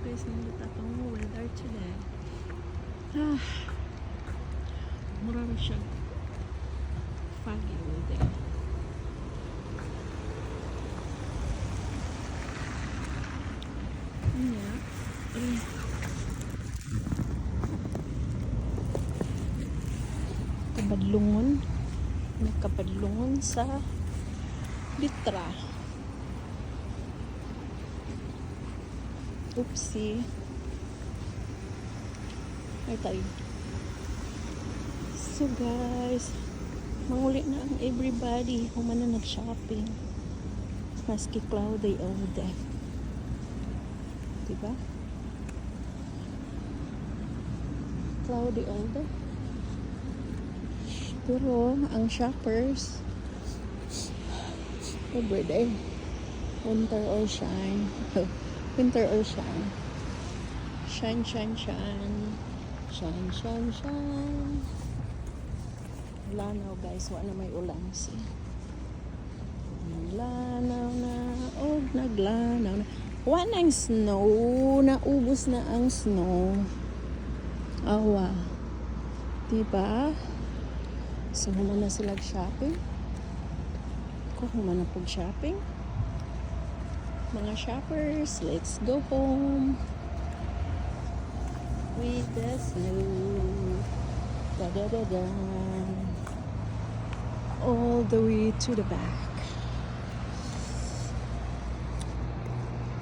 guys ng litatang weather today. Ah, mura na siya. Foggy weather. Yeah. Kabadlungon. Nagkabadlungon sa litra. Oopsie. Ay tayo. So guys, manguli na ang everybody. Humana nag-shopping. Maski cloudy all day. Diba? Cloudy all day. Pero ang shoppers everyday. Winter or shine. Winter or shine. Shine, shine, shine. Shine, shine, shine. Lanaw guys. Wala na may ulan siya. Naglanaw na. Oh, naglanaw na. Wala ang snow. Naubos na ang snow. Awa. Diba? So, human na sila shopping. Kung human na shopping. Mga shoppers, let's go home with the snow. Da da da da. All the way to the back.